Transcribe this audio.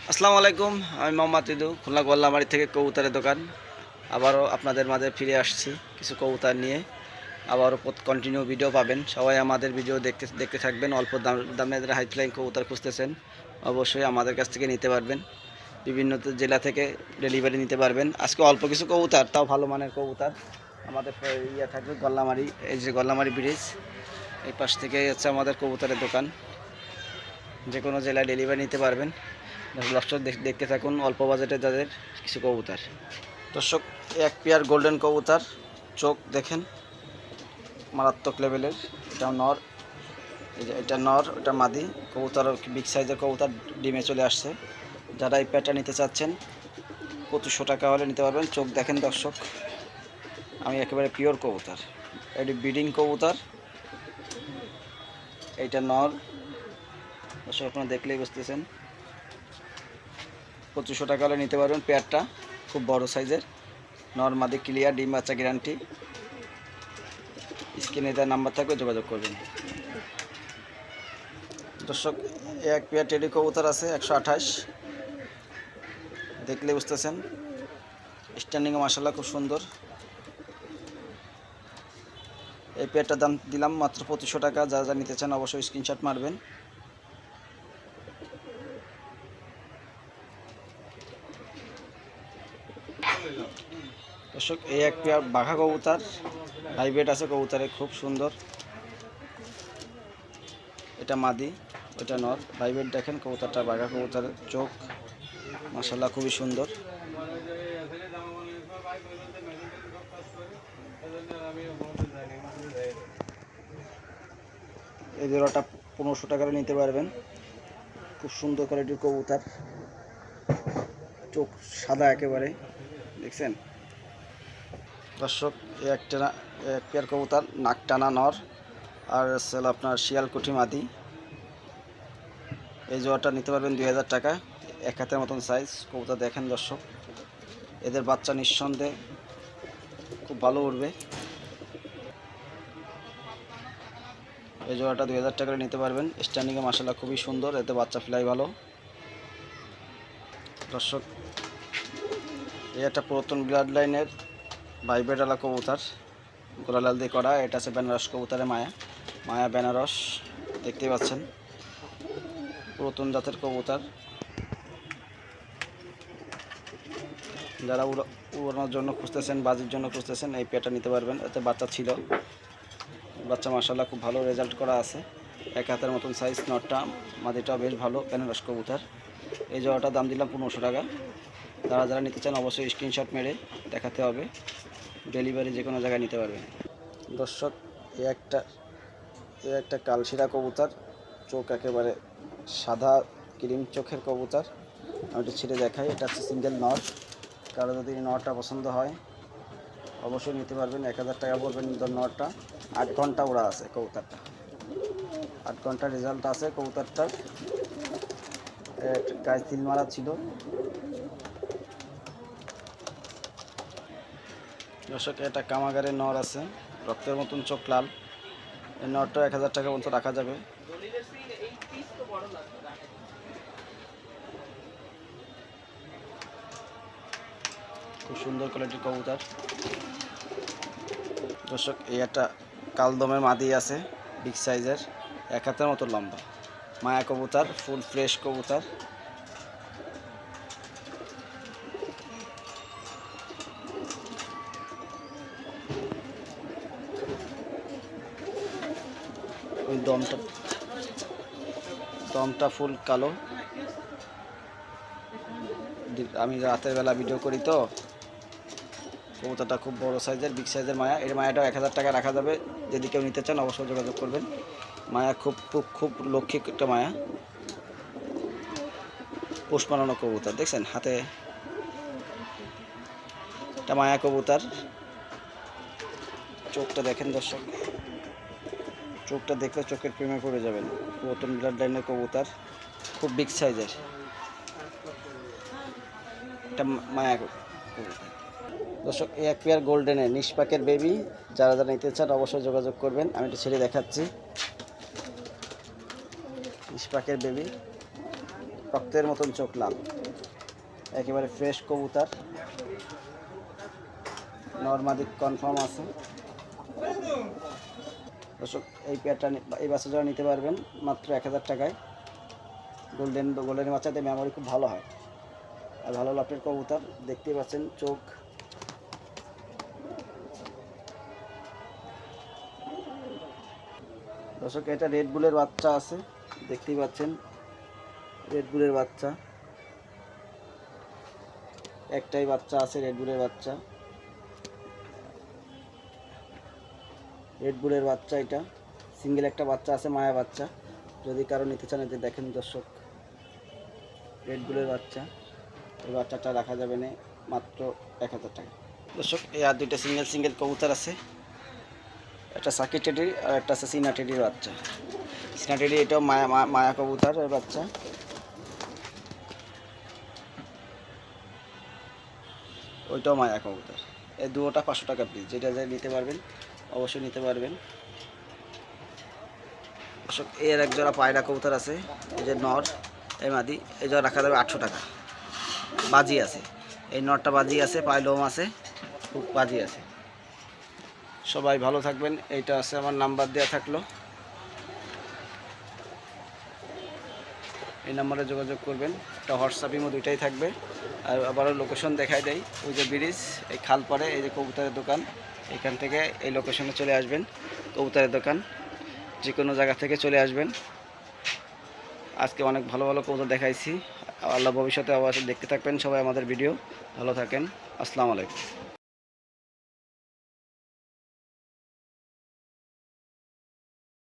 আসসালামু আলাইকুম। আমি মোহাম্মদ ইদু, খুলনা গোল্লামারি থেকে কবুতরের দোকান। আবারও আপনাদের মাঝে ফিরে আসছি কিছু কবুতর নিয়ে। আবারও কন্টিনিউ ভিডিও পাবেন। সবাই আমাদের ভিডিও দেখতে দেখতে থাকবেন। অল্প দামে যারা হাই ফ্লাইং কবুতর খুঁজতেছেন অবশ্যই আমাদের কাছ থেকে নিতে পারবেন। বিভিন্ন জেলা থেকে ডেলিভারি নিতে পারবেন। আজকে অল্প কিছু কবুতর, তাও ভালো মানের কবুতর আমাদের থাকবে গল্লামারি। এই যে গল্লামারি ব্রিজ, এই পাশ থেকে হচ্ছে আমাদের কবুতরের দোকান। যে কোনো জেলায় ডেলিভারি নিতে পারবেন। দর্শক দেখতে থাকুন অল্প বাজেটে যাদের কিছু কবুতর। দর্শক, এক পেয়ার গোল্ডেন কবুতর, চোখ দেখেন মারাত্মক লেভেলের। এটা নর, এটা নর, ওটা মাদি কবুতর। বিগ সাইজের কবুতর, ডিমে চলে আসছে। যারা এই পেয়ারটা নিতে চাচ্ছেন 2500 টাকা হলে নিতে পারবেন। চোখ দেখেন দর্শক, আমি একেবারে পিওর কবুতর। এটি ব্রিডিং কবুতর, এইটা নর। দর্শক আপনারা দেখলেই বুঝতেছেন। 2500 টাকা হলে নিতে পারবেন পেয়ারটা, খুব বড় সাইজের। নর মাদি ক্লিয়ার, ডিম বাচ্চা গ্যারান্টি। স্ক্রিনে তার নাম্বার থাকবে, যোগাযোগ করবেন। দর্শক, এক পেয়ার টেডি কবুতর আছে 128, দেখলে বুঝতেছেন। স্ট্যান্ডিংও মাশাআল্লাহ খুব সুন্দর। এই পেয়ারটার দাম দিলাম মাত্র 2500 টাকা। যারা যা নিতে চান অবশ্যই স্ক্রিনশট মারবেন। দর্শক, এই এক পেয়ার বাঘা কবুতর, হাইব্রিড আছে কবুতরে, খুব সুন্দর। এটা মাদি, ওটা নর। ভাইব্রেট দেখেন কবুতরটা, বাঘা কবুতরের চোখ মাশাআল্লাহ খুবই সুন্দর। এই জোড়াটা 1500 টাকা নিতে পারবেন। খুব সুন্দর কোয়ালিটির কবুতর, চোখ সাদা একেবারে, দেখছেন। দর্শক, এক পেয়ার কবুতর নাক টানা নর, আর আপনার শিয়ালকুঠি মাদি। এই জোড়াটা নিতে পারবেন 2000 টাকা। এক হাতের মতন সাইজ কবুতর দেখেন দর্শক। এদের বাচ্চা নিঃসন্দেহে খুব ভালো উঠবে। এই জোড়াটা 2000 টাকা নিতে পারবেন। স্ট্যান্ডিংয়ে মাশাআল্লাহ খুবই সুন্দর, এতে বাচ্চা ফ্লাই ভালো। দর্শক, এই একটা পুরাতন ব্লাড লাইনের ভাইব্রেটালা কবুতর, গোলালাল দিয়ে করা। এটা আছে বেনারস কবুতরের মায়া বেনারস, দেখতেই পাচ্ছেন। পুরাতন জাতের কবুতর। যারা উড়ানোর জন্য খুঁজতেছেন, বাজির জন্য খুঁজতেছেন, এই পেয়ারটা নিতে পারবেন। এতে বাচ্চা ছিল, বাচ্চা মাশাআল্লাহ খুব ভালো রেজাল্ট করা আছে। এক হাতের মতন সাইজ, নটটা মাদিটাও বেশ ভালো, বেনারস কবুতর। এই জোড়াটার দাম দিলাম 1500 টাকা। যারা নিতে চান অবশ্যই স্ক্রিনশট মেরে দেখাতে হবে, ডেলিভারি যে কোনো জায়গায় নিতে পারবেন। দর্শক, এই একটা কালশিরা কবুতর, চোখ একেবারে সাদা ক্রিম চোখের কবুতর। আমি একটু ছিঁড়ে দেখাই। এটা হচ্ছে সিঙ্গেল নট। কারো যদি নটটা পছন্দ হয় অবশ্যই নিতে পারবেন। 1000 টাকা পড়বেন নটটা। 8 ঘন্টা ওড়া আছে কবুতরটা, 8 ঘন্টা রেজাল্ট আছে কবুতরটার। গায়ে তিল মারা ছিল। দর্শক, এটা কামাগারের নর আছে, রক্তের মতন চোখ লাল। এই নরটা 1000 টাকা পর্যন্ত রাখা যাবে। খুব সুন্দর কোয়ালিটির কবুতর। দর্শক, এই একটা কালদমের মাদি আছে, বিগ সাইজের, 1 হাতের মতো লম্বা। মায়া কবুতর, ফুল ফ্রেশ কবুতর। ওই দমটা ফুল কালো। আমি রাতের বেলা ভিডিও করি তো। কবুতরটা খুব বড় সাইজের, বিগ সাইজের মায়া। এর মায়াটাও 1000 টাকা রাখা যাবে। যদি কেউ নিতে চান অবশ্যই যোগাযোগ করবেন। মায়া খুব খুব খুব লক্ষ্মী একটা মায়া। পোষ মানানো কবুতর, দেখছেন হাতে। এটা মায়া কবুতর, চোখটা দেখেন দর্শক। চোখটা দেখলে চোখের প্রেমে পড়ে যাবেন। পুরাতন ব্লাড লাইনের কবুতর, খুব বিগ সাইজের। এটা মায়া কবুতর। দর্শক, এই এক পেয়ার গোল্ডেনের নিষ্পাকের বেবি। যারা নিতে চান অবশ্যই যোগাযোগ করবেন। আমি একটু ছেড়ে দেখাচ্ছি। নিষ্পাকের বেবি, রক্তের মতন চোখ লাল, একেবারে ফ্রেশ কবুতর, নর্মাদি কনফার্ম আছে। দর্শক এই পেয়ারটা এই বাচ্চাটা নিতে পারবেন মাত্র 1000 টাকায়। গোল্ডেন বাচ্চাতে মেমোরি খুব ভালো হয় আর ভালো লাভের কবুতর, দেখতেই পাচ্ছেন চোখ। দর্শক এটা রেড বুলের বাচ্চা আছে, দেখতেই পাচ্ছেন রেড বুলের বাচ্চা, একটাই বাচ্চা আছে রেড বুলের বাচ্চা। রেড বুলের বাচ্চা এটা সিঙ্গেল একটা বাচ্চা আছে, মায়া বাচ্চা। যদি কারো নিতে চান এতে দেখেন দর্শক, রেড বুলের বাচ্চা। এই বাচ্চাটা রাখা যাবে না মাত্র 1000 টাকা। দর্শক এই আর দুইটা সিঙ্গেল কবুতর আছে, একটা সাকি টেডির আর একটা আছে সিনা টেডির বাচ্চা। সিনা টেডি এটাও মায়া কবুতর এর বাচ্চা। ওইটাও মায়া কবুতর। এই দুটোটা 500 টাকা পিস, যেটা যে নিতে পারবেন অবশ্যই নিতে পারবেন। দর্শক এর এক জোড়া পায়রা কবুতর আছে, এই যে নর এই মাদি, এই জোড়া রাখা যাবে 800 টাকা। বাজি আছে, এই নরটা বাজি আছে, পায়ে লোম আছে, খুব বাজি আছে। সবাই ভালো থাকবেন। এইটা আছে আমার নাম্বার দেওয়া থাকলো, এই নাম্বারে যোগাযোগ করবেন। একটা হোয়াটসঅ্যাপ ইমো দুইটাই থাকবে। আর আবারও লোকেশন দেখাই দেয়, ওই যে ব্রিজ, এই খাল পাড়ে এই যে কবুতরের দোকান, এখান থেকে এই লোকেশনে চলে আসবেন। কবুতরের দোকান যে কোনো জায়গা থেকে চলে আসবেন। আজকে অনেক ভালো ভালো কবুতর দেখাইছি। আল্লাহ ভবিষ্যতে অবশ্যই দেখতে থাকবেন সবাই আমাদের ভিডিও। ভালো থাকেন, আসসালামু আলাইকুম।